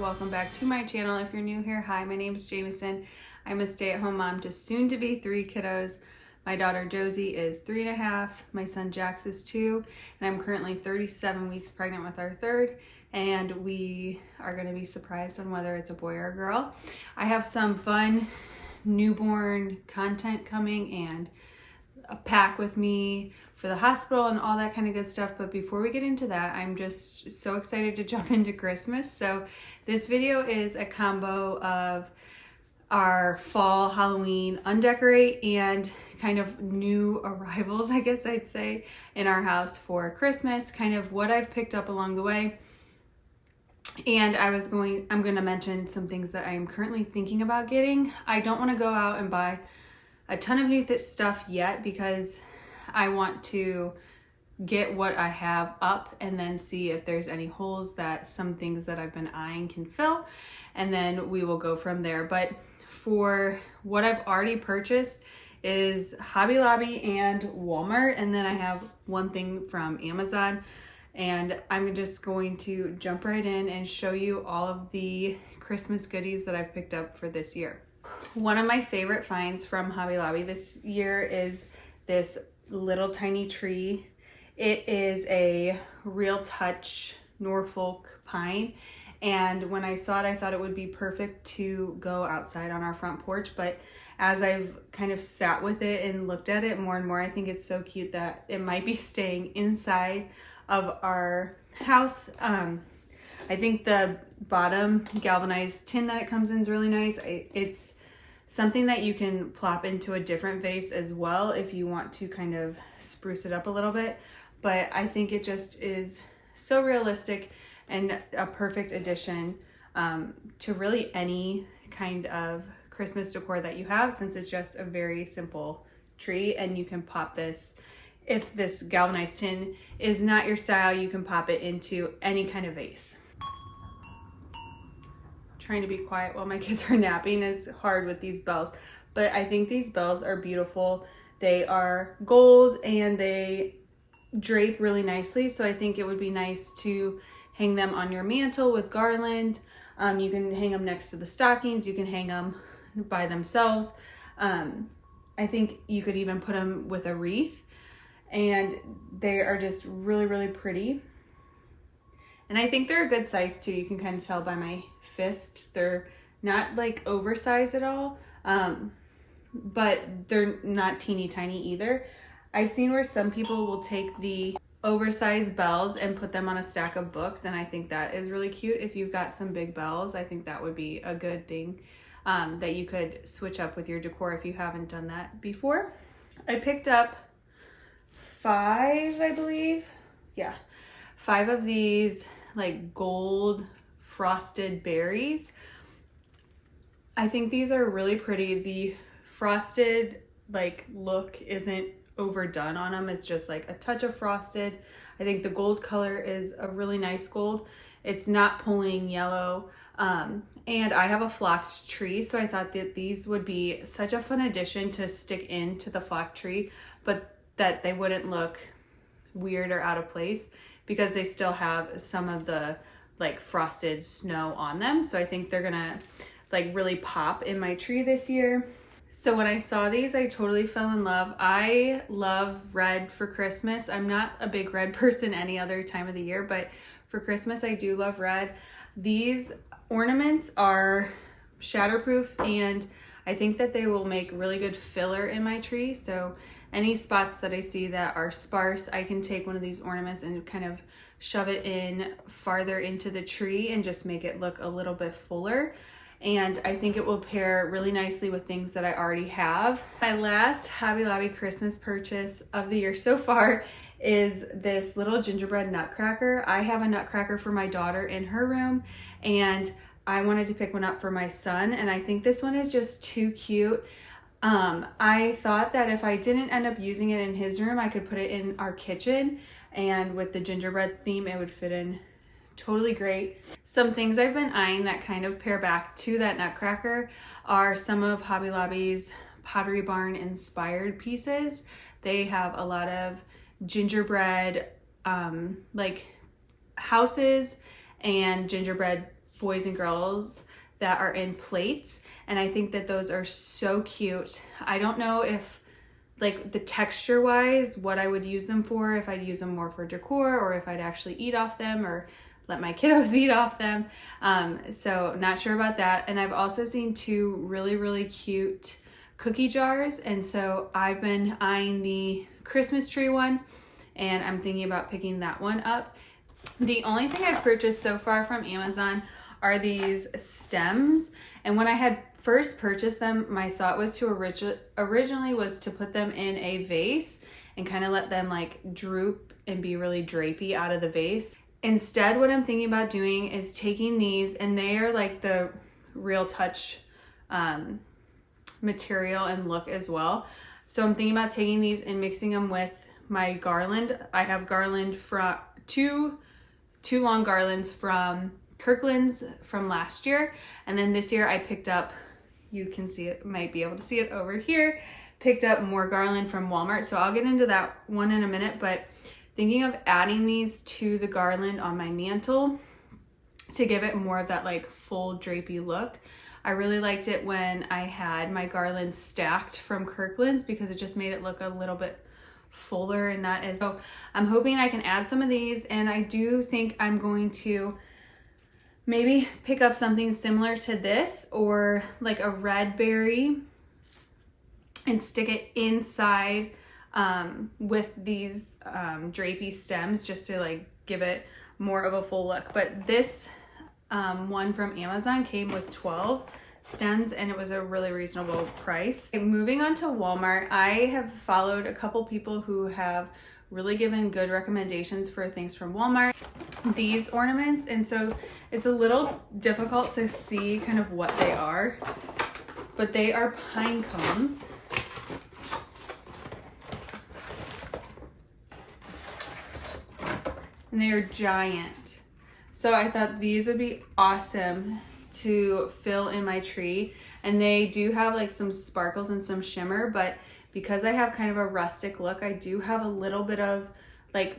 welcome back to my channel. If you're new here, hi, my name is Jamison. I'm a stay-at-home mom to soon-to-be 3 kiddos. My daughter Josie is 3.5, my son Jax is 2, and I'm currently 37 weeks pregnant with our third, and we are going to be surprised on whether it's a boy or a girl. I have some fun newborn content coming and a pack with me for the hospital and all that kind of good stuff. But before we get into that, I'm just so excited to jump into Christmas. So this video is a combo of our fall Halloween Undecorate and kind of new arrivals, I guess I'd say, in our house for Christmas, kind of what I've picked up along the way. And I'm going to mention some things that I am currently thinking about getting. I don't want to go out and buy a ton of new stuff yet because I want to get what I have up and then see if there's any holes that some things that I've been eyeing can fill, and then we will go from there. But for what I've already purchased is Hobby Lobby and Walmart, and then I have one thing from Amazon, and I'm just going to jump right in and show you all of the Christmas goodies that I've picked up for this year. One of my favorite finds from Hobby Lobby this year is this little tiny tree. It is a Real Touch Norfolk pine, and when I saw it, I thought it would be perfect to go outside on our front porch. But as I've kind of sat with it and looked at it more and more, I think it's so cute that it might be staying inside of our house. I think the bottom galvanized tin that it comes in is really nice. It's something that you can plop into a different vase as well if you want to kind of spruce it up a little bit. But I think it just is so realistic and a perfect addition to really any kind of Christmas decor that you have, since it's just a very simple tree, and you can pop this. If this galvanized tin is not your style, you can pop it into any kind of vase. Trying to be quiet while my kids are napping is hard with these bells, but I think these bells are beautiful. They are gold and they drape really nicely, so I think it would be nice to hang them on your mantle with garland. You can hang them next to the stockings, you can hang them by themselves. I think you could even put them with a wreath, and they are just really, really pretty. And I think they're a good size too. You can kind of tell by my fist. They're not like oversized at all, but they're not teeny tiny either. I've seen where some people will take the oversized bells and put them on a stack of books, and I think that is really cute. If you've got some big bells, I think that would be a good thing that you could switch up with your decor if you haven't done that before. I picked up 5, I believe. Yeah, 5 of these like gold frosted berries. I think these are really pretty. The frosted like look isn't overdone on them. It's just like a touch of frosted. I think the gold color is a really nice gold. It's not pulling yellow. And I have a flocked tree, so I thought that these would be such a fun addition to stick into the flocked tree, but that they wouldn't look weird or out of place because they still have some of the like frosted snow on them. So I think they're gonna like really pop in my tree this year. So when I saw these, I totally fell in love. I love red for Christmas. I'm not a big red person any other time of the year, but for Christmas, I do love red. These ornaments are shatterproof, and I think that they will make really good filler in my tree. So any spots that I see that are sparse, I can take one of these ornaments and kind of shove it in farther into the tree and just make it look a little bit fuller. And I think it will pair really nicely with things that I already have. My last Hobby Lobby Christmas purchase of the year so far is this little gingerbread nutcracker. I have a nutcracker for my daughter in her room, and I wanted to pick one up for my son, and I think this one is just too cute. I thought that if I didn't end up using it in his room, I could put it in our kitchen, and with the gingerbread theme, it would fit in totally great. Some things I've been eyeing that kind of pair back to that nutcracker are some of Hobby Lobby's Pottery Barn inspired pieces. They have a lot of gingerbread like houses and gingerbread boys and girls that are in plates, and I think that those are so cute. I don't know if like the texture wise what I would use them for, if I'd use them more for decor or if I'd actually eat off them or let my kiddos eat off them. So not sure about that. And I've also seen two really cute cookie jars, and so I've been eyeing the Christmas tree one and I'm thinking about picking that one up. The only thing I've purchased so far from Amazon are these stems, and when I had first purchased them, my thought was to originally was to put them in a vase and kind of let them like droop and be really drapey out of the vase. Instead, what I'm thinking about doing is taking these, and they are like the Real Touch material and look as well. So I'm thinking about taking these and mixing them with my garland. I have garland from two long garlands from Kirkland's from last year, and then this year I picked up, you can see it, might be able to see it over here, picked up more garland from Walmart. So I'll get into that one in a minute, but thinking of adding these to the garland on my mantle to give it more of that like full drapey look. I really liked it when I had my garland stacked from Kirkland's because it just made it look a little bit fuller and not as, so I'm hoping I can add some of these, and I do think I'm going to maybe pick up something similar to this or like a red berry and stick it inside with these drapey stems just to like give it more of a full look. But this one from Amazon came with 12 stems and it was a really reasonable price. Okay, moving on to Walmart, I have followed a couple people who have really given good recommendations for things from Walmart, these ornaments, and so it's a little difficult to see kind of what they are, but they are pine cones. And they are giant. So I thought these would be awesome to fill in my tree, and they do have like some sparkles and some shimmer, but because I have kind of a rustic look, I do have a little bit of like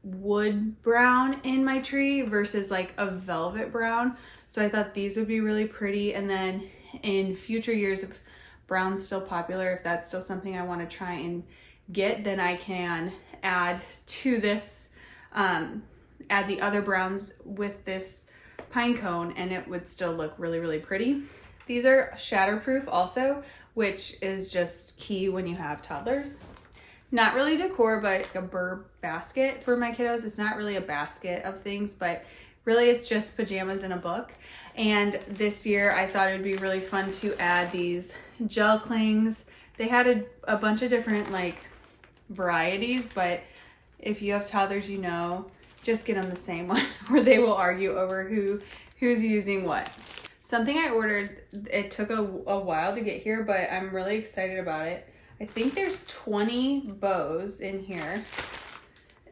wood brown in my tree versus like a velvet brown. So I thought these would be really pretty. And then in future years, if brown's still popular, if that's still something I want to try and get, then I can add to this, add the other browns with this pine cone, and it would still look really pretty. These are shatterproof also, which is just key when you have toddlers. Not really decor, but a burr basket for my kiddos. It's not really a basket of things, but really it's just pajamas and a book. And this year I thought it'd be really fun to add these gel clings. They had a bunch of different like varieties, but if you have toddlers, you know, just get them the same one or they will argue over who's using what. Something I ordered, it took a while to get here, but I'm really excited about it. I think there's 20 bows in here.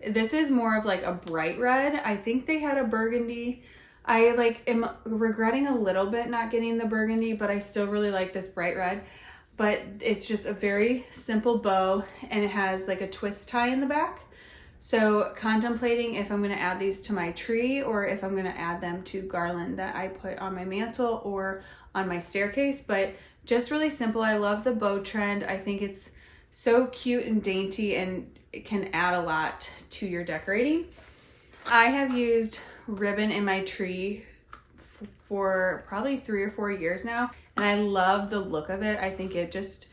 This is more of like a bright red. I think they had a burgundy. I like am regretting a little bit not getting the burgundy, but I still really like this bright red. But it's just a very simple bow, and it has like a twist tie in the back. So contemplating if I'm going to add these to my tree or if I'm going to add them to garland that I put on my mantle or on my staircase, but just really simple. I love the bow trend. I think it's so cute and dainty, and it can add a lot to your decorating. I have used ribbon in my tree for probably 3 or 4 years now, and I love the look of it. I think it just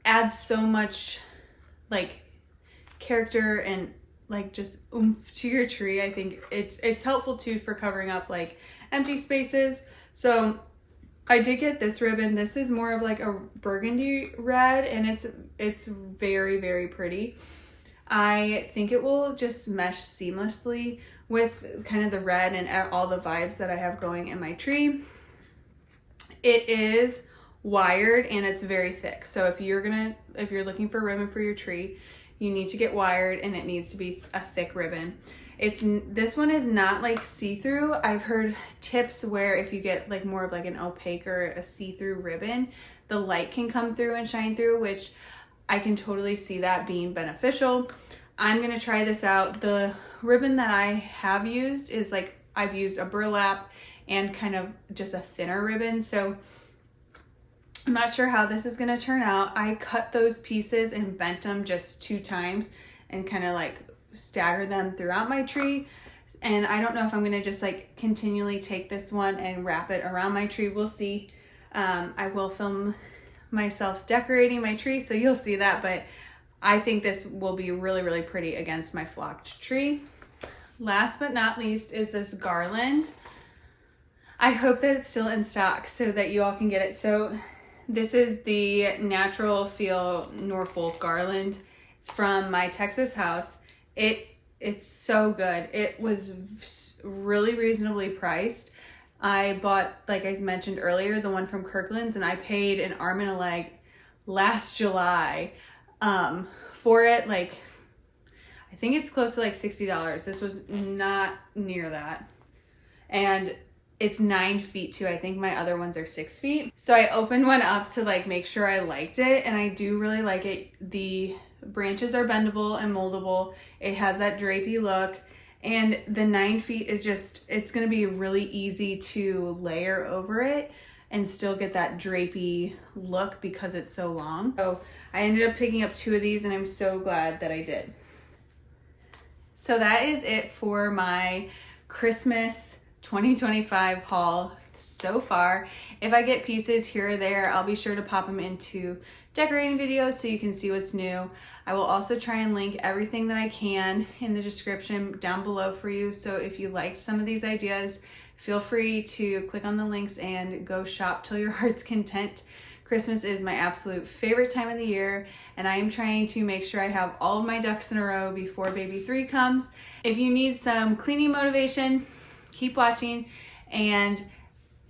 adds so much like character and like just oomph to your tree. I think it's helpful too for covering up like empty spaces. So I did get this ribbon. This is more of like a burgundy red, and it's very pretty. I think it will just mesh seamlessly with kind of the red and all the vibes that I have going in my tree. It is wired and it's very thick. So if you're looking for ribbon for your tree, you need to get wired, and it needs to be a thick ribbon. This one is not like see-through. I've heard tips where if you get like more of like an opaque or a see-through ribbon, the light can come through and shine through, which I can totally see that being beneficial. I'm gonna try this out. The ribbon that I have used is like, I've used a burlap and kind of just a thinner ribbon. So I'm not sure how this is gonna turn out. I cut those pieces and bent them just 2 times and kind of like staggered them throughout my tree. And I don't know if I'm gonna just like continually take this one and wrap it around my tree. We'll see. I will film myself decorating my tree, so you'll see that, but I think this will be really, really pretty against my flocked tree. Last but not least is this garland. I hope that it's still in stock so that you all can get it. So this is the Natural Feel Norfolk garland. It's from my Texas house. It's so good. It was really reasonably priced. I bought, like I mentioned earlier, the one from Kirkland's, and I paid an arm and a leg last July for it. Like, I think it's close to like $60. This was not near that. And it's 9 feet too. I think my other ones are 6 feet. So I opened one up to like make sure I liked it, and I do really like it. The branches are bendable and moldable. It has that drapey look, and the 9 feet is just, it's gonna be really easy to layer over it and still get that drapey look because it's so long. So I ended up picking up 2 of these, and I'm so glad that I did. So that is it for my Christmas 2025 haul so far. If I get pieces here or there, I'll be sure to pop them into decorating videos so you can see what's new. I will also try and link everything that I can in the description down below for you. So if you liked some of these ideas, feel free to click on the links and go shop till your heart's content. Christmas is my absolute favorite time of the year, and I am trying to make sure I have all of my ducks in a row before baby 3 comes. If you need some cleaning motivation, keep watching, and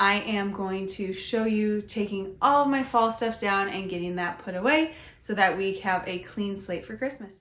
I am going to show you taking all of my fall stuff down and getting that put away so that we have a clean slate for Christmas.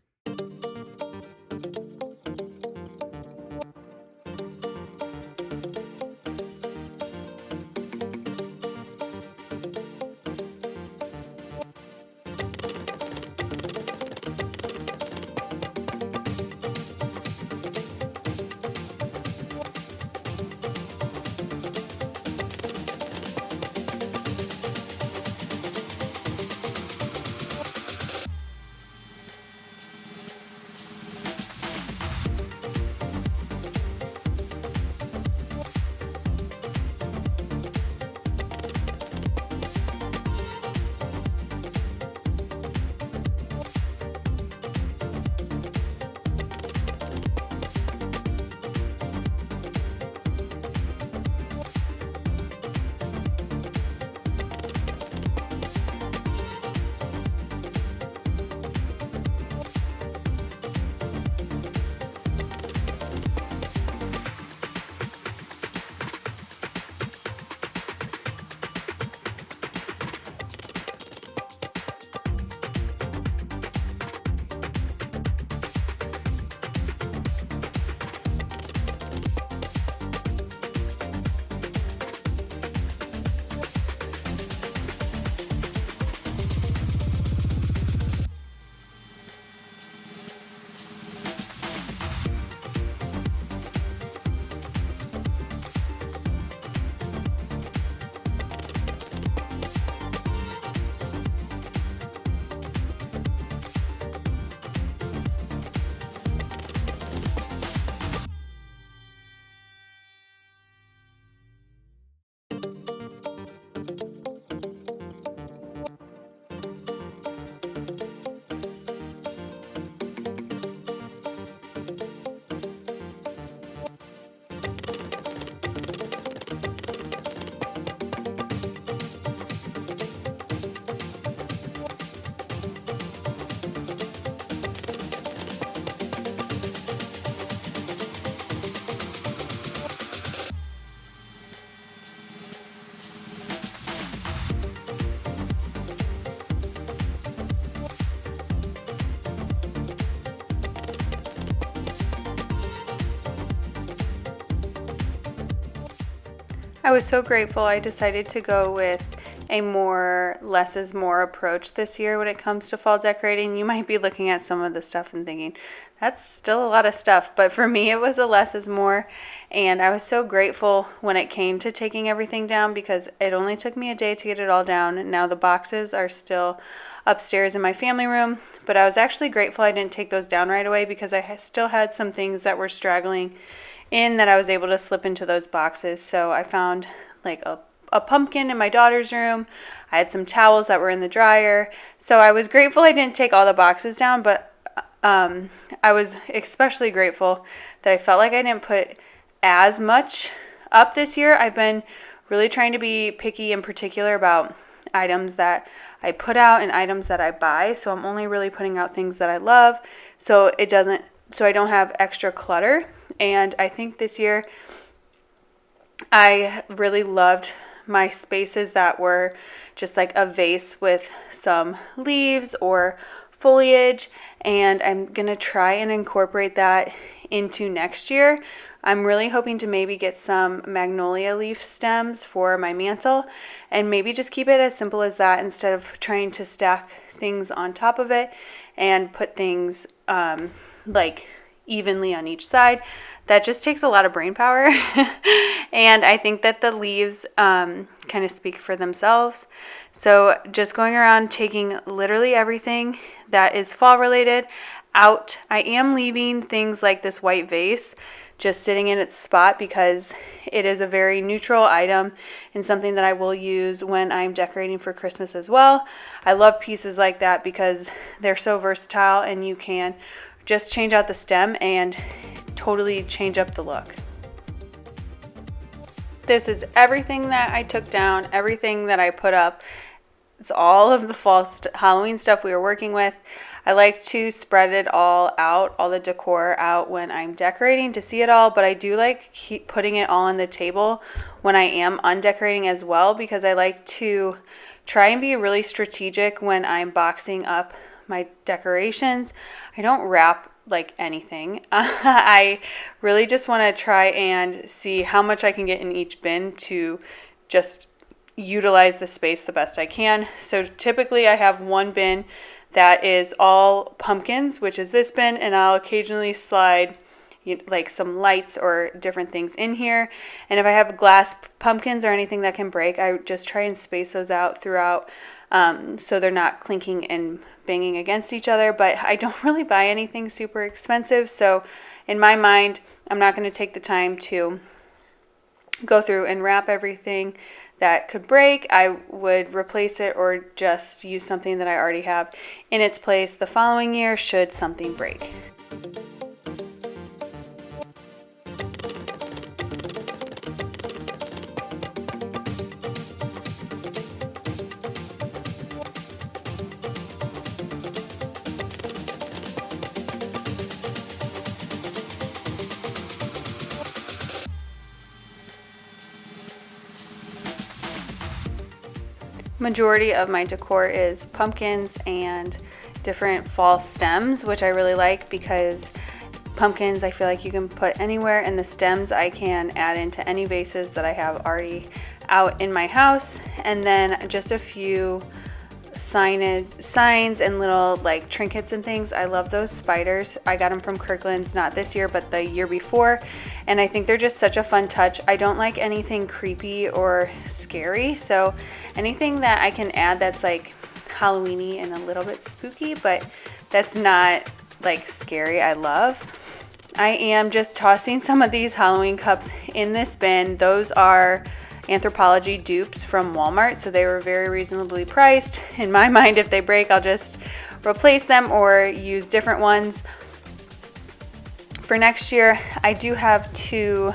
I was so grateful I decided to go with a more less is more approach this year when it comes to fall decorating. You might be looking at some of the stuff and thinking, that's still a lot of stuff. But for me, it was a less is more. And I was so grateful when it came to taking everything down because it only took me a day to get it all down. Now the boxes are still upstairs in my family room. But I was actually grateful I didn't take those down right away because I still had some things that were straggling in that I was able to slip into those boxes. So I found like a pumpkin in my daughter's room. I had some towels that were in the dryer. So I was grateful I didn't take all the boxes down, but I was especially grateful that I felt like I didn't put as much up this year. I've been really trying to be picky in particular about items that I put out and items that I buy. So I'm only really putting out things that I love so I don't have extra clutter. And I think this year I really loved my spaces that were just like a vase with some leaves or foliage, and I'm gonna try and incorporate that into next year. I'm really hoping to maybe get some magnolia leaf stems for my mantle and maybe just keep it as simple as that instead of trying to stack things on top of it and put things like evenly on each side. That just takes a lot of brain power. And I think that the leaves kind of speak for themselves. So just going around taking literally everything that is fall related out. I am leaving things like this white vase just sitting in its spot because it is a very neutral item and something that I will use when I'm decorating for Christmas as well. I love pieces like that because they're so versatile and you can just change out the stem and totally change up the look. This is everything that I took down, everything that I put up. It's all of the fall Halloween stuff we were working with. I like to spread it all out, all the decor out when I'm decorating to see it all, but I do like keep putting it all on the table when I am undecorating as well because I like to try and be really strategic when I'm boxing up my decorations. I don't wrap like anything. I really just want to try and see how much I can get in each bin to just utilize the space the best I can. So typically I have one bin that is all pumpkins, which is this bin, and I'll occasionally slide like some lights or different things in here. And if I have glass pumpkins or anything that can break, I just try and space those out throughout so they're not clinking and banging against each other. But I don't really buy anything super expensive, so in my mind I'm not going to take the time to go through and wrap everything that could break. I would replace it or just use something that I already have in its place the following year should something break. Majority of my decor is pumpkins and different fall stems, which I really like because pumpkins I feel like you can put anywhere, and the stems I can add into any vases that I have already out in my house. And then just a few signs and little like trinkets and things. I love those spiders. I got them from Kirkland's, not this year but the year before, and I think they're just such a fun touch. I don't like anything creepy or scary, so anything that I can add that's like Halloween-y and a little bit spooky but that's not like scary, I love. I am just tossing some of these Halloween cups in this bin. Those are Anthropologie dupes from Walmart, so they were very reasonably priced. In my mind, if they break, I'll just replace them or use different ones. For next year, I do have 2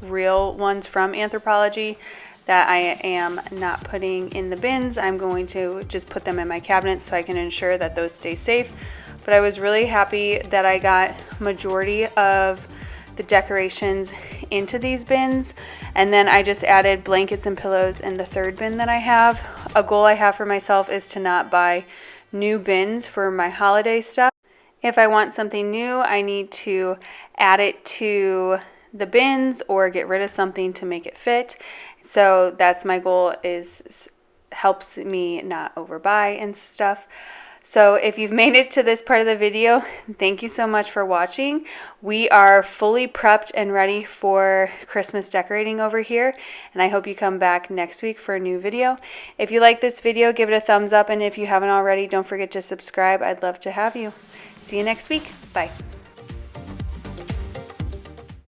real ones from Anthropologie that I am not putting in the bins. I'm going to just put them in my cabinet so I can ensure that those stay safe. But I was really happy that I got majority of the decorations into these bins, and then I just added blankets and pillows in the third bin that I have. A goal I have for myself is to not buy new bins for my holiday stuff. If I want something new, I need to add it to the bins or get rid of something to make it fit. So that's my goal, is helps me not overbuy and stuff. So if you've made it to this part of the video, thank you so much for watching. We are fully prepped and ready for Christmas decorating over here, and I hope you come back next week for a new video. If you like this video, give it a thumbs up, and if you haven't already, don't forget to subscribe. I'd love to have you. See you next week. Bye.